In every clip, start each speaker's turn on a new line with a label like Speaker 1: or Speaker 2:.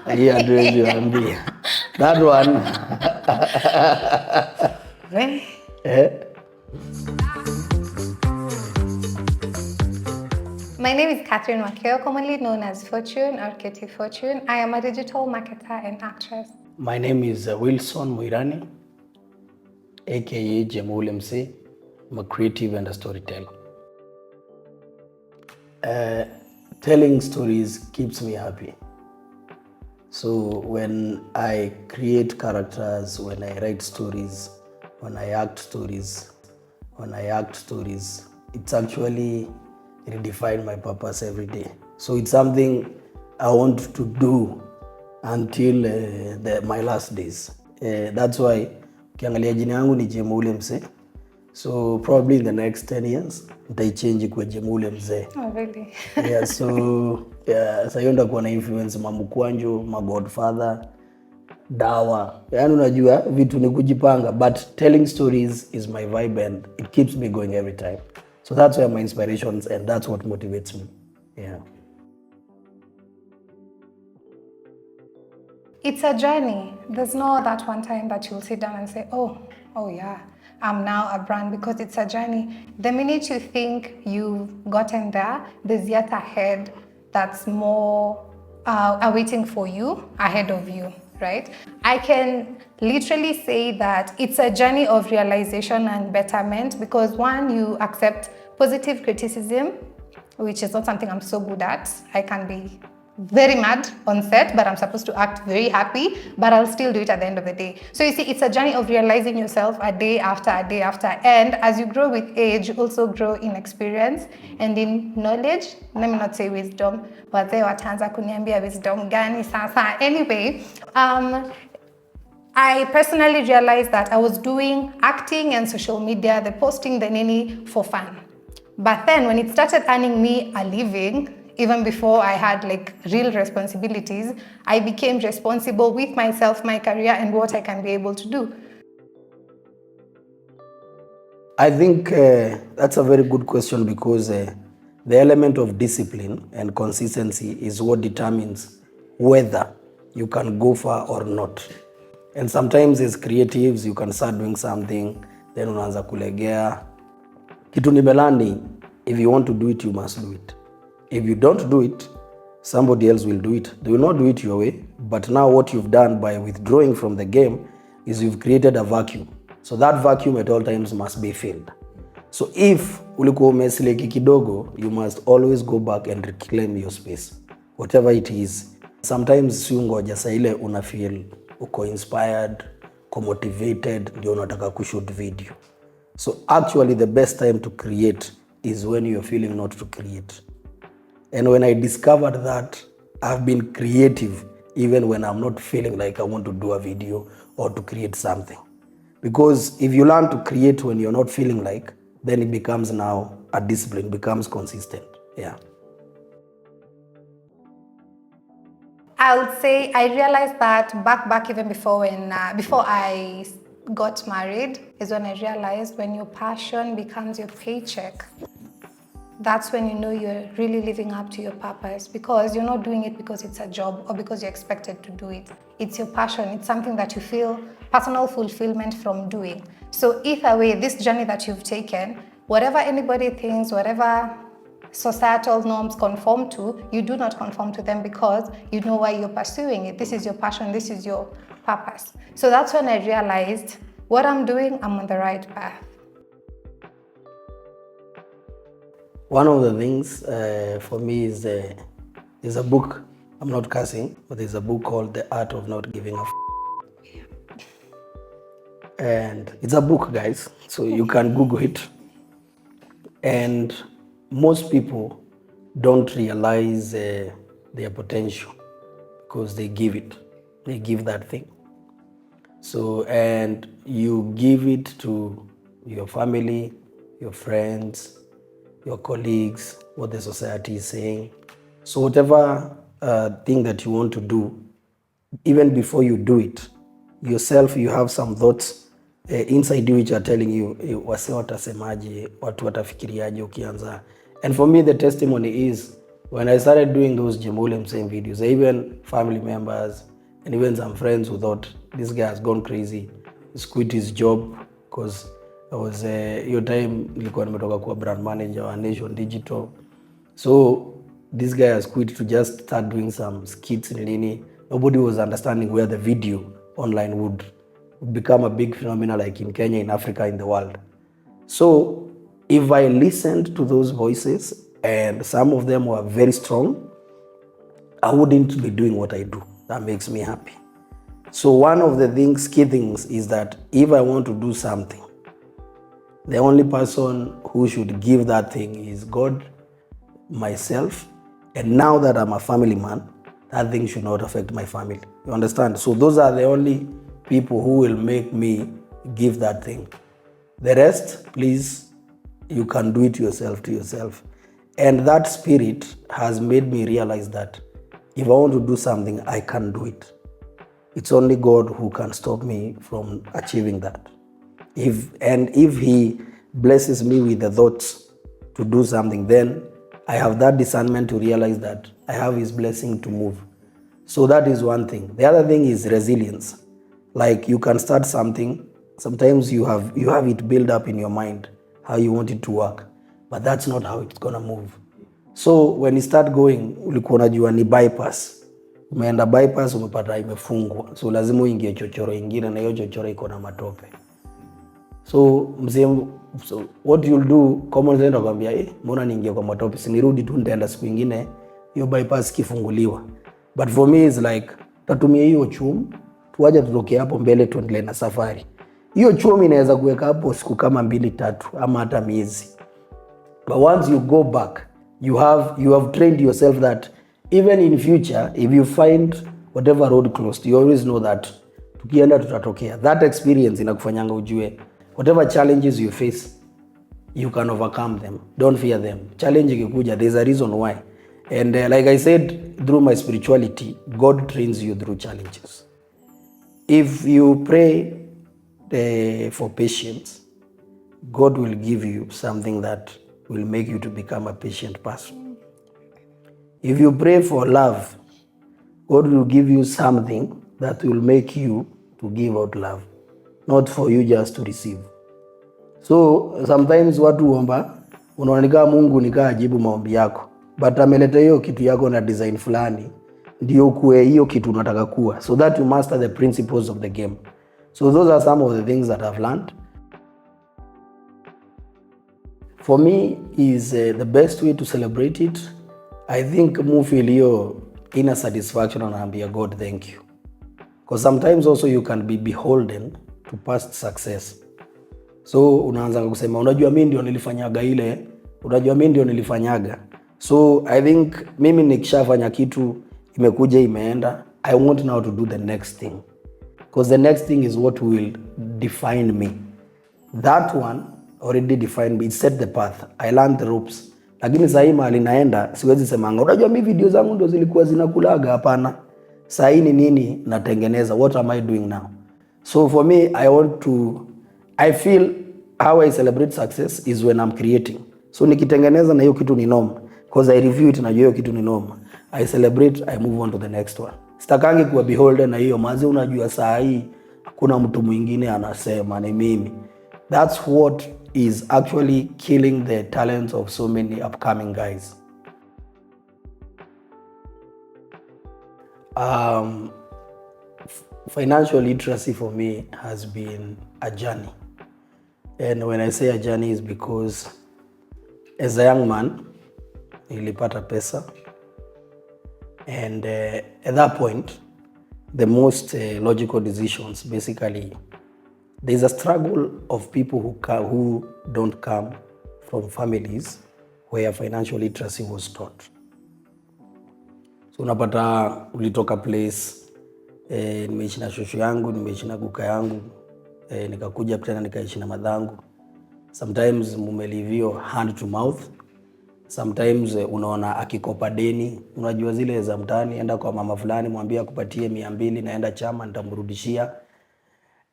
Speaker 1: Yeah, that one.
Speaker 2: My name is Catherine Wakeo, commonly known as Fortune or Katie Fortune. I am a digital marketer and actress.
Speaker 1: My name is Wilson Mwirani, aka Jemul MC. I'm a creative and a storyteller. Telling stories keeps me happy. So when I create characters, when I write stories, when I act stories, it's actually redefined my purpose every day. So it's something I want to do until my last days. That's why ukiangalia jina yangu ni Jemule Mzee. So probably in the next 10 years nitaichange kwa Jemule Mzee.
Speaker 2: Oh really?
Speaker 1: Yeah, so sasa hiyo ndakuwa na influence Mamukwanjo, my Godfather, Dawa. Yaani unajua vitu ni kujipanga, but telling stories is my vibe and it keeps me going every time. So that's where my inspirations and that's what motivates me. Yeah.
Speaker 2: It's a journey. There's no that one time that you'll sit down and say, oh yeah, I'm now a brand, because it's a journey. The minute you think you've gotten there, there's yet ahead that's more awaiting for you ahead of you, right? I can literally say that it's a journey of realization and betterment, because one, you accept positive criticism, which is not something I'm so good at. I can be very mad on set, but I'm supposed to act very happy, but I'll still do it at the end of the day. So you see, it's a journey of realizing yourself a day after a day after. And as you grow with age, you also grow in experience and in knowledge. Let me not say wisdom, but they wataanza kuniambia wisdom gani sasa. Anyway, I personally realized that I was doing acting and social media, the posting, the nini, for fun. But then when it started earning me a living, even before I had like real responsibilities, I became responsible with myself, my career, and what I can be able to do.
Speaker 1: I think that's a very good question, because the element of discipline and consistency is what determines whether you can go far or not. And sometimes as creatives, you can start doing something, then unaanza kulegea. Kitu nimelani, if you want to do it, you must do it. If you don't do it, somebody else will do it. They will not do it your way, but now what you've done by withdrawing from the game is you've created a vacuum. So that vacuum at all times must be filled. So if ulikuwa umesleki kidogo, you must always go back and reclaim your space, whatever it is. Sometimes si ungoja saa ile una feel uko inspired, uko motivated, ndio unataka kushoot video. So actually the best time to create is when you're feeling not to create. And when I discovered that, I've been creative even when I'm not feeling like I want to do a video or to create something. Because if you learn to create when you're not feeling like, then it becomes now a discipline, becomes consistent. Yeah.
Speaker 2: I would say I realized that back even before I got married is when I realized when your passion becomes your paycheck, that's when you know you're really living up to your purpose, because you're not doing it because it's a job or because you're expected to do it. It's your passion. It's something that you feel personal fulfillment from doing. So either way, this journey that you've taken, whatever anybody thinks, whatever societal norms conform to, you do not conform to them, because you know why you're pursuing it. This is your passion. This is your purpose. So that's when I realized what I'm doing, I'm on the right path.
Speaker 1: One of the things for me is there's a book, I'm not cussing, but there's a book called The Art of Not Giving a F***. And it's a book, guys, so you can Google it. And most people don't realize their potential because they give that thing. So, and you give it to your family, your friends, your colleagues, what the society is saying. So whatever thing that you want to do, even before you do it, yourself, you have some thoughts inside you which are telling you, wase watasemaje, watu watafikiriaje ukianza. And for me, the testimony is, when I started doing those Jemolem same videos, even family members and even some friends who thought this guy has gone crazy, he's quit his job because I was your time nilikuwa nimetoka kuwa brand manager wa Nation Digital. So this guy has quit to just start doing some skits in nini. Nobody was understanding where the video online would become a big phenomenon like in Kenya, in Africa, in the world. So if I listened to those voices and some of them were very strong, I wouldn't be doing what I do. That makes me happy. So one of the key things is that if I want to do something, the only person who should give that thing is God, myself, and now that I'm a family man, that thing should not affect my family. You understand? So those are the only people who will make me give that thing. The rest, please, you can do it yourself to yourself. And that spirit has made me realize that if I want to do something, I can do it. It's only God who can stop me from achieving that. If he blesses me with the thoughts to do something, then I have that discernment to realize that I have his blessing to move. So that is one thing. The other thing is resilience. Like you can start something, sometimes you have it built up in your mind how you want it to work, but that's not how it's gonna move. So when you start going, ulikuwa unajua ni bypass. Umeenda bypass, umepata imefungwa. So lazima uingie chochoro ingine na hiyo chochoro iko na matope. So what you'll do, common sense nakwambia, mbona niingie kwa matope, sinirudi tu nitaenda siku nyingine hiyo bypass kifunguliwa. But for me it's like tatumia hiyo chum, tuaje tutoke hapo mbele tuendelee na safari. Hiyo chum inaweza kuweka hapo siku kama 2-3 ama hata miezi. But once you go back, you have trained yourself that even in future, if you find whatever road closed, you always know that tukienda tutatokea. That experience inakufanyanga ujue whatever challenges you face, you can overcome them. Don't fear them. Challenge ikikuja, there's a reason why. And like I said, through my spirituality, God trains you through challenges. If you pray for patience, God will give you something that will make you to become a patient person. If you pray for love, God will give you something that will make you to give out love, not for you just to receive. So sometimes watu huomba, unaona kama Mungu nikaa ajibu maombi yako, but ameleta hiyo kitu yako na design fulani ndio kuwe hiyo kitu unataka kuwa, so that you master the principles of the game. So those are some of the things that I've learned. For me is the best way to celebrate it. I think feel hiyo inner satisfaction and ambia God thank you. Because sometimes also you can be beholden to past success. So unaanza kusema unajua mimi ndio nilifanyaga ile, unajua mimi ndio nilifanyaga. So I think mimi nikishafanya kitu imekuja imeenda, I want now to do the next thing. Because the next thing is what will define me. That one already defined me. It set the path. I learned the ropes. Lakini sasa hii mahali naenda siwezi semanga unajua mimi video zangu ndio zilikuwa zinakulaga, hapana. Sasa hii ni nini natengeneza? What am I doing now? So for me, I feel how I celebrate success is when I'm creating. So nikitengeneza na hiyo kitu ni norm, because I review it na hiyo kitu ni norm, I celebrate, I move on to the next one. Sitakangi kuwa beholden na hiyo mazi unajua saa hii hakuna mtu mwingine anasema ni mimi. That's what is actually killing the talents of so many upcoming guys. Financial literacy for me has been a journey. And when I say a journey is because as a young man, nilipata pesa. And at that point, the most logical decisions, basically, there's a struggle of people who don't come from families where financial literacy was taught. So unapata ulitoka place, nimeishi na shosho yangu, nimeishi na guka yangu, nikakuja tena nikaishi na madhangu. Sometimes mumelivio hand to mouth. Sometimes unaona akikopa deni, unajua zile za mtaani, enda kwa mama fulani mwambie akupatie 200 naenda chama nitamrudishia.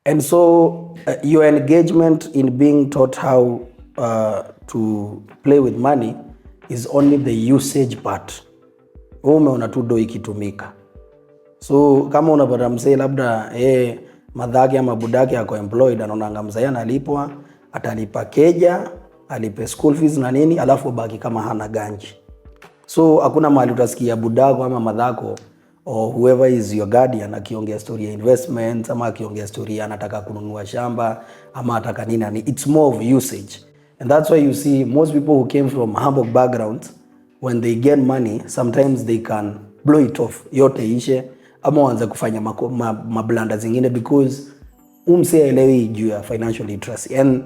Speaker 1: And so your engagement in being taught how to play with money is only the usage part. wewe umeona tu do ikitumika. So kama unapata msee labda madhake ama budake ako employed, anaonanga msee analipwa, atalipa keja, alipe school fees na nini, alafu baki kama hana ganji. So hakuna mahali utasikia budako ama madhako or whoever is your guardian akiongea story ya investment ama akiongea story anataka kununua shamba ama ataka nini. It's more of usage. And that's why you see most people who came from humble backgrounds, when they get money, sometimes they can blow it off, yote ishe, ama waanze kufanya mablanda zingine because umse elewi juu ya financial literacy. And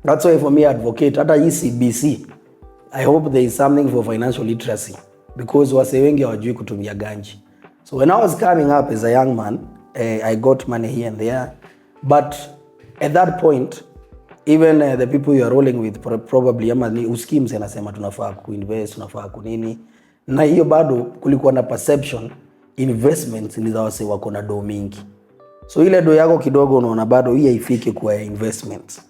Speaker 1: that's why for me advocate hata ECBC, I hope there is something for financial literacy because wase wengi hawajui kutumia ganji. So when I was coming up as a young man, I got money here and there, but at that point even the people you are rolling with probably ama ni uskims anasema tunafaa kuinvest, tunafaa kunini, na hiyo bado kulikuwa na perception investments ni za wase wako na do mingi. So ile do yako kidogo unaona bado hii haifiki kwa investments.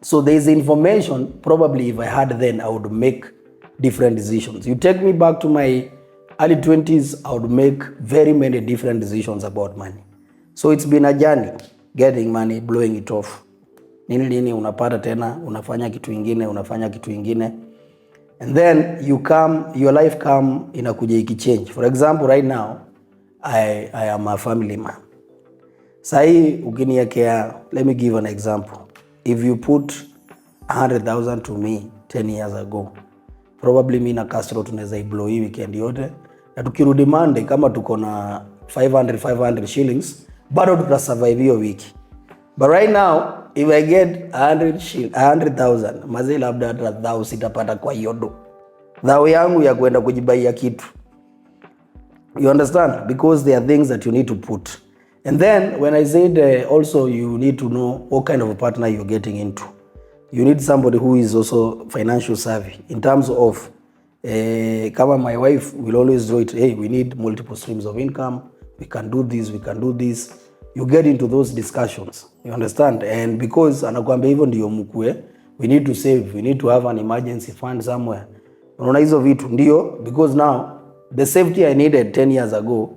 Speaker 1: So there is information probably if I had then I would make different decisions. You take me back to my early 20s, I would make very many different decisions about money. So it's been a journey getting money, blowing it off. Nini unapata tena, unafanya kitu ingine, and then your life come inakuja ikichange. For example, right now I am a family man. Sahi ukiniekea, let me give an example. If you put 100,000 to me 10 years ago, probably mimi na Castro tunaweza iblow hii weekend yote, na tukirudi Monday kama tuko na 500 shillings bado tutasurvive hiyo wiki. But right now if I get 100,000 mazee labda hata dhao sitapata kwa yodo, dhao yangu ya kwenda kujibaia kitu. You understand? Because there are things that you need to put. And then when I said also you need to know what kind of a partner you're getting into. You need somebody who is also financial savvy in terms of kama my wife will always do it, hey, we need multiple streams of income, we can do this. You get into those discussions, you understand? And because anakuambia hivyo ndio mkue, we need to save, we need to have an emergency fund somewhere. Unaona hizo vitu ndio, because now the safety I needed 10 years ago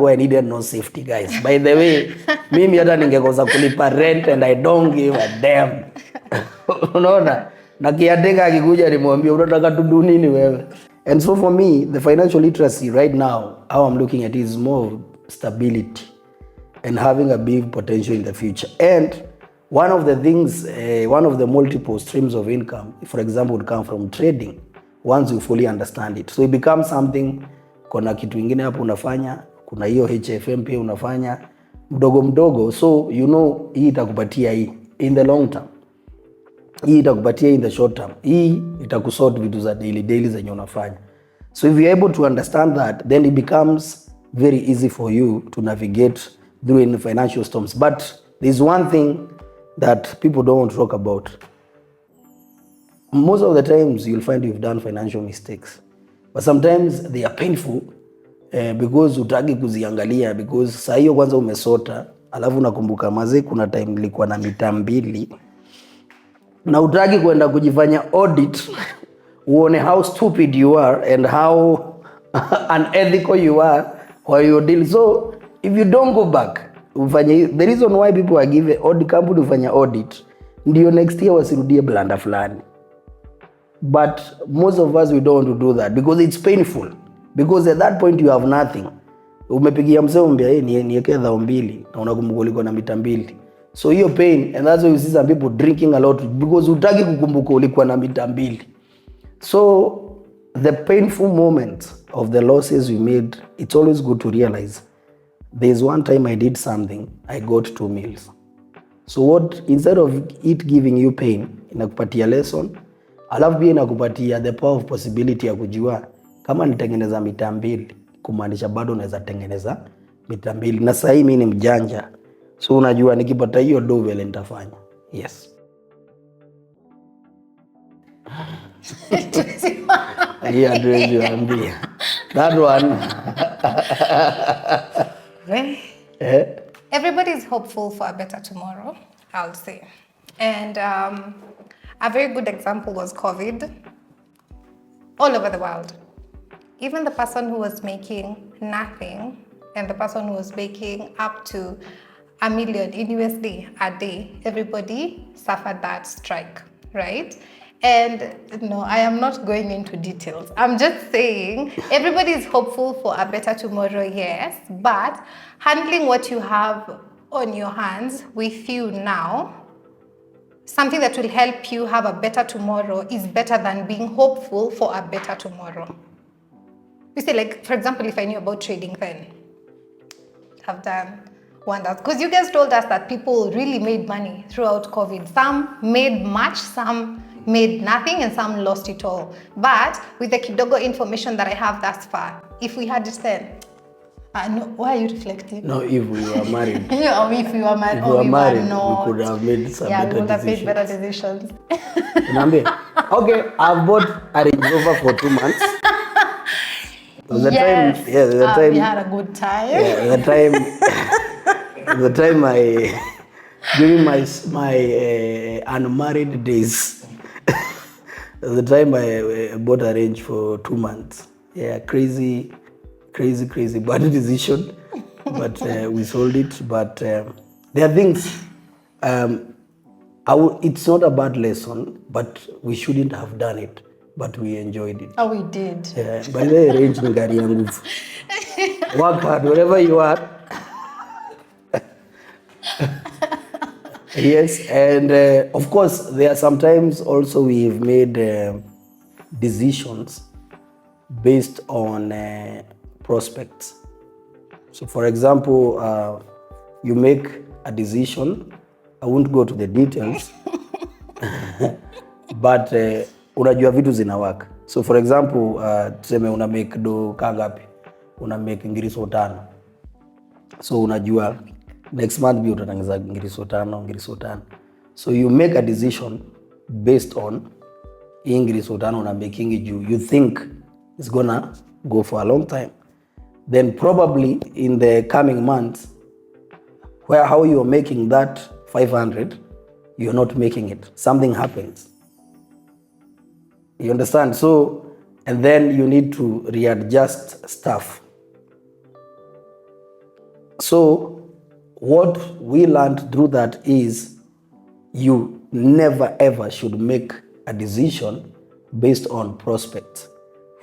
Speaker 1: I needed no safety, guys. By the way, mimi hata ningekosa kulipa rent and I don't give a damn. Unaona? Na kiateka akikuja nimwambie unataka tudu nini wewe? And so for me, the financial literacy right now, how I'm looking at it is more stability and having a big potential in the future. And one of the things, one of the multiple streams of income, for example, would come from trading once you fully understand it. So it becomes something, kuna kitu ingine hapo unafanya, kuna hiyo HFM pia unafanya mdogo. So you know hii itakupatia hii in the long term, hii itakupatia in the short term, hii itakusort vitu za daily zenye unafanya. So if you're able to understand that, then it becomes very easy for you to navigate through in financial storms. But there's one thing that people don't want to talk about. Most of the times you'll find you've done financial mistakes, but sometimes they are painful because utaki kuziangalia, because saa hiyo kwanza umesota, alafu nakumbuka mazee kuna time nilikuwa na mita 2 na utaki kwenda kujifanya audit uone how stupid you are and how unethical you are while you deal. So if you don't go back ufanye, the reason why people are given audit company ufanya audit ndio next year wasirudie blanda fulani. But most of us, we don't want to do that because it's painful, because at that point you have nothing. Umepigia msee umbia niweke dhao 2 na unakumbuka ulikuwa na mita 2. So hiyo pain, and that's why you see some people drinking a lot because utaki kukumbuka ulikuwa na mita 2. So the painful moment of the losses we made, it's always good to realize there's one time I did something, I got 2 meals. So what, instead of it giving you pain, inakupatia lesson, alafu pia inakupatia the power of possibility ya kujua kama nitengeneza mita 2 kumaanisha bado naweza tengeneza mita 2. Na sasa mimi ni mjanja, so unajua nikipata hiyo do vile nitafanya. Yes. Yeah, do you ambia that one?
Speaker 2: Everybody is hopeful for a better tomorrow, I'll say. And a very good example was COVID. all over the world. Even the person who was making nothing and the person who was making up to $1 million in USD a day, everybody suffered that strike, right? And no, I am not going into details. I'm just saying everybody is hopeful for a better tomorrow, yes, but handling what you have on your hands with you now, something that will help you have a better tomorrow, is better than being hopeful for a better tomorrow. You see, like, for example, if I knew about trading then, have done wonders. Because you guys told us that people really made money throughout COVID. Some made much, some made nothing, and some lost it all. But with the kidogo information that I have thus far, if we had it then, no, why are you reflecting?
Speaker 1: No, if we were married.
Speaker 2: Yeah, if we were married,
Speaker 1: If we were married,
Speaker 2: not.
Speaker 1: we could have made some
Speaker 2: Yeah,
Speaker 1: better
Speaker 2: we would have made
Speaker 1: decisions.
Speaker 2: better decisions.
Speaker 1: Unaambia, okay, I've bought a Range Rover for 2 months. The
Speaker 2: Yes,
Speaker 1: time, yeah, the time,
Speaker 2: we had a good time.
Speaker 1: yeah, the time I, during my unmarried days, the time I bought a Range for 2 months. Yeah, crazy bad decision, but we sold it. But there are things. It's not a bad lesson, but we shouldn't have done it. But we enjoyed it.
Speaker 2: Oh, we did.
Speaker 1: Yeah, by the way, Range ni gari ya nguvu. Work hard wherever you are. Yes, and of course, there are sometimes also we've made decisions based on prospects. So, for example, you make a decision. I won't go to the details, but unajua vitu zina work. So, for example, tuseme una make do kangapi, una make ngiriso 5. So unajua next month bi utatangiza ngiriso 5. So you make a decision based on ngiriso 5 una making juu you think it's gonna go for a long time. Then probably in the coming months, how you're making that 500, you're not making it. Something happens. You understand? So, and then you need to readjust stuff. So, what we learned through that is you never ever should make a decision based on prospects.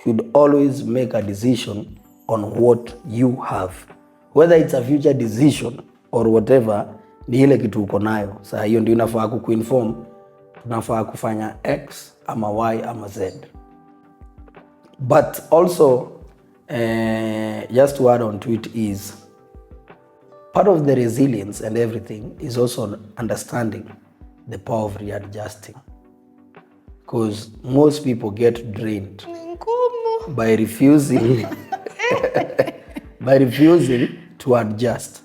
Speaker 1: You should always make a decision on what you have. Whether it's a future decision or whatever, ni ile kitu uko nayo. Sasa hiyo ndio inafaa kukuinform tunafaa kufanya X ama Y ama Z. But also, just to add on to it is, part of the resilience and everything is also understanding the power of readjusting. Because most people get drained by refusing to adjust.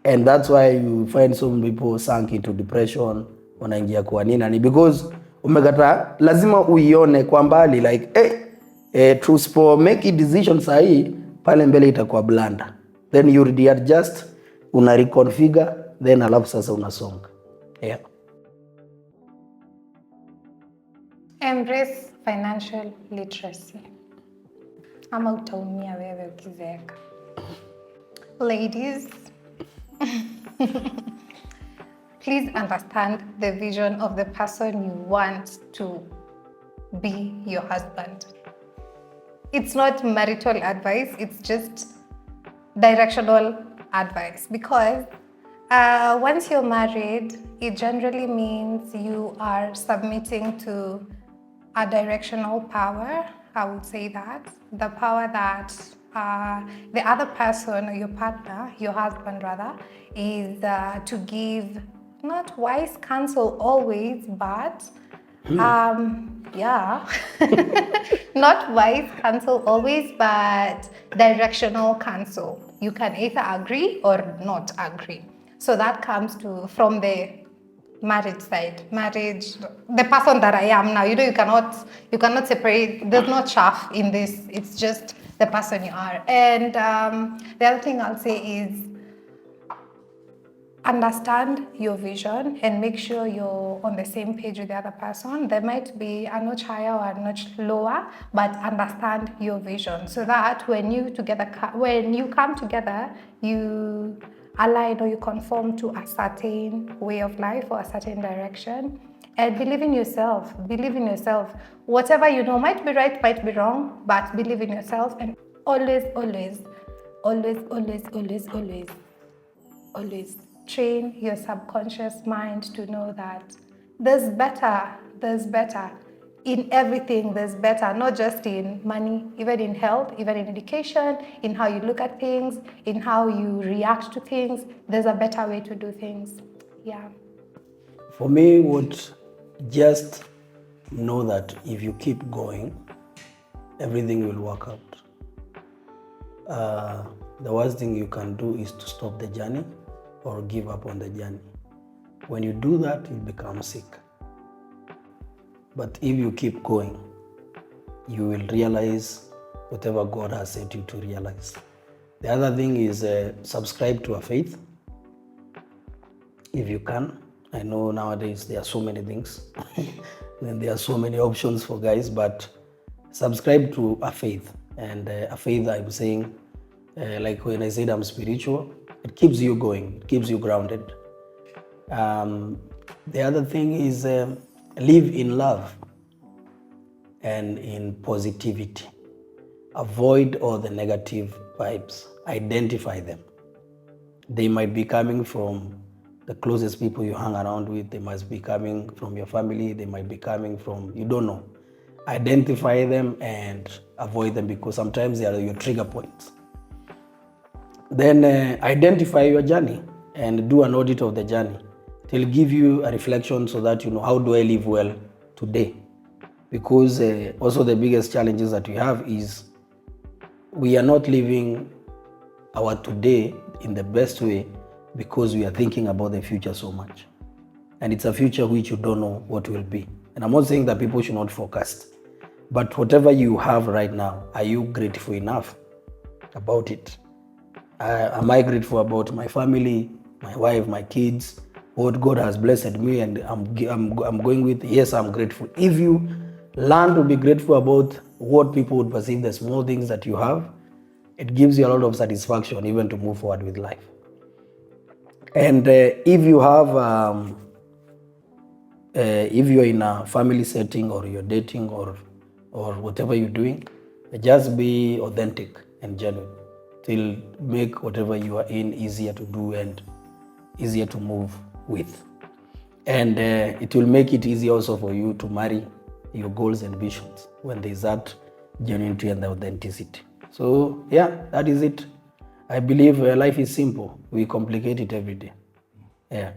Speaker 1: And that's why you find some people sunk into depression, wanaingia kwa nini, because umekata, lazima uione kwa mbali like to make a decision sahi pale mbele itakuwa blanda, then you readjust, una reconfigure, then alafu sasa unasonga. Yeah.
Speaker 2: Embrace financial literacy. Ama utaumia wewe ukizeeka. Ladies, please understand the vision of the person you want to be your husband. It's not marital advice, it's just directional advice. Because once you're married, it generally means you are submitting to a directional power, I would say that. The power that the other person, or your partner, your husband rather, is to give not wise counsel always, but yeah, not wise counsel always, but directional counsel. You can either agree or not agree. So that comes from the marriage side. Marriage, the person that I am now, you cannot separate. There's no chaff in this. It's just the person you are. And the other thing I'll say is, understand your vision and make sure you're on the same page with the other person. There might be a notch higher or a notch lower, but understand your vision so that when you come together, you align or you conform to a certain way of life or a certain direction. And believe in yourself. Believe in yourself. Whatever you know might be right, might be wrong, but believe in yourself and always, always, always, always, always, always, always train your subconscious mind to know that there's better in everything. There's better, not just in money, even in health, even in education, in how you look at things, in how you react to things. There's a better way to do things. Yeah.
Speaker 1: For me, just know that if you keep going, everything will work out. The worst thing you can do is to stop the journey or give up on the journey. When you do that, you become sick. But if you keep going, you will realize whatever God has set you to realize. The other thing is subscribe to a faith if you can. I know nowadays there are so many things and there are so many options for guys, but subscribe to a faith. And a faith, I'm saying, like when I said I'm spiritual, it keeps you going, it keeps you grounded. The other thing is live in love and in positivity. Avoid all the negative vibes. Identify them. They might be coming from the closest people you hang around with. They must be coming from your family. They might be coming from, you don't know. Identify them and avoid them because sometimes they are your trigger points. Then identify your journey and do an audit of the journey. It will give you a reflection so that you know, how do I live well today? Because also the biggest challenges that we have is we are not living our today in the best way because we are thinking about the future so much. And it's a future which you don't know what will be. And I'm not saying that people should not forecast, but whatever you have right now, are you grateful enough about it? Am I grateful about my family, my wife, my kids, what God has blessed me and I'm going with? Yes, I'm grateful. If you learn to be grateful about what people would perceive the small things that you have, it gives you a lot of satisfaction even to move forward with life. And if you have, if you're in a family setting or you're dating or whatever you're doing, just be authentic and genuine. It will make whatever you are in easier to do and easier to move with. And it will make it easier also for you to marry your goals and visions when there's that genuinity and the authenticity. So yeah, that is it. I believe life is simple. We complicate it every day. Yeah.